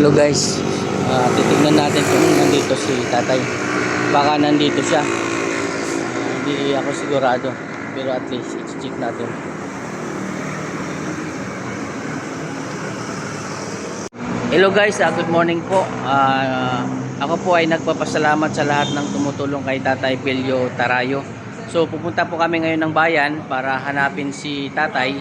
Hello guys, titignan natin kung nandito si tatay. Baka nandito siya. Hindi ako sigurado, pero at least i-check natin. Hello guys, good morning po. Ako po ay nagpapasalamat sa lahat ng tumutulong kay Tatay Pelio Tarayo. So pupunta po kami ngayon ng bayan para hanapin si tatay.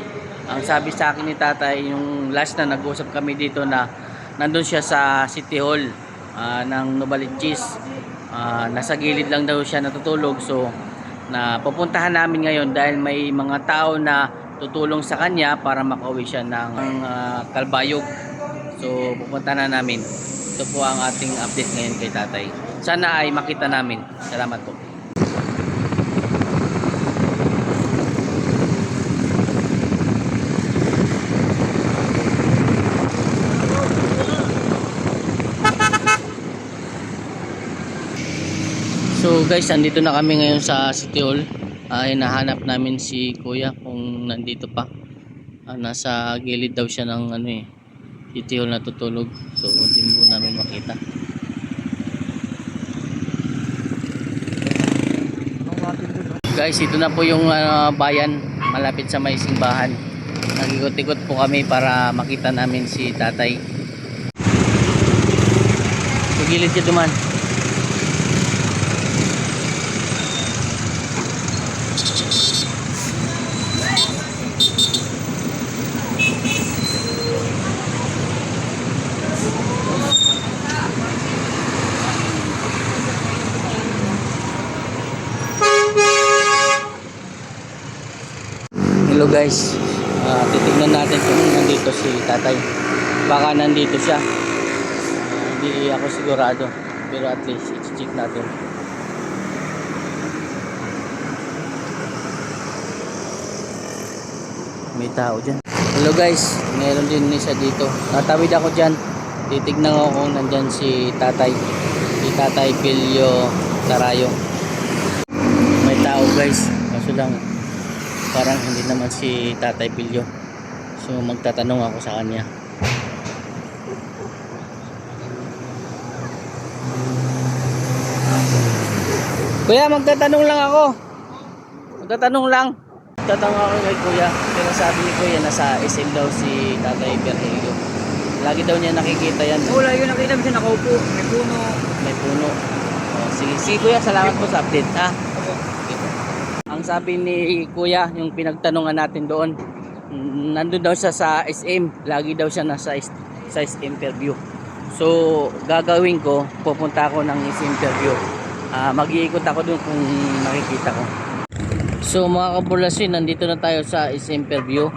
Ang sabi sa akin ni tatay, yung last na nag-usap kami dito, na nandun siya sa City Hall ng Novaliches. Nasa gilid lang daw siya natutulog. So pupuntahan namin ngayon dahil may mga tao na tutulong sa kanya para makauwi siya ng Kalbayog. So pupunta na namin. Ito po ang ating update ngayon kay tatay. Sana ay makita namin. Salamat po. So guys, andito na kami ngayon sa City Hall. Hinahanap namin si kuya kung nandito pa. Nasa gilid daw siya ng City Hall natutulog. So hindi mo namin makita. Guys, ito na po yung bayan malapit sa may simbahan. Nag-ikot-ikot po kami para makita namin si tatay. Sa gilid siya duman. Hello guys, titignan natin kung nandito si tatay. Baka nandito siya. Hindi ako sigurado, pero at least i-check natin. May tao dyan. Hello guys, meron din isa dito. Natawid ako dyan. Titignan ko kung nandyan si tatay. Si Tatay Pelio Tarayo. May tao guys, kaso lang parang hindi naman si Tatay Pelio. So magtatanong ako sa kanya. Kuya, magtatanong lang ako. Magtatanong lang. Magtatanong ako kay kuya. Pero sabi ni kuya nasa SM daw si Tatay Pelio. Lagi daw niya nakikita yan. Wala yun, nakita mo siya nakaupo. May puno. May puno. Sige, sige kuya, salamat po sa update ha. Ang sabi ni kuya, yung pinagtanungan natin doon, nandun daw siya sa SM. Lagi daw siya nasa sa SM interview. So gagawin ko, pupunta ako ng SM interview. Mag-iikot ako doon kung nakikita ko. So mga kapulasin, nandito na tayo sa SM interview.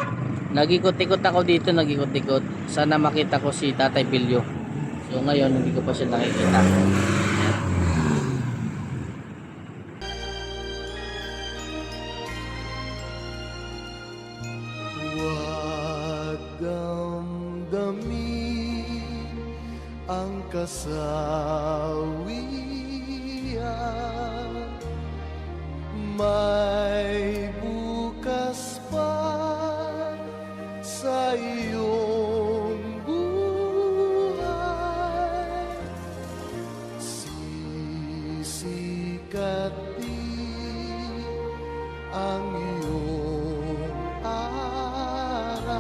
Nag-ikot-ikot ako dito, nag-ikot-ikot. Sana makita ko si Tatay Pelio. So ngayon hindi ko pa siya nakikita. Damdamin ang kasawian, may bukas pa sa iyong buhay. Sisikat din ang iyong araw,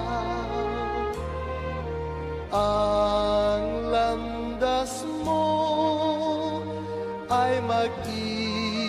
ang landas mo ay mag-iingat.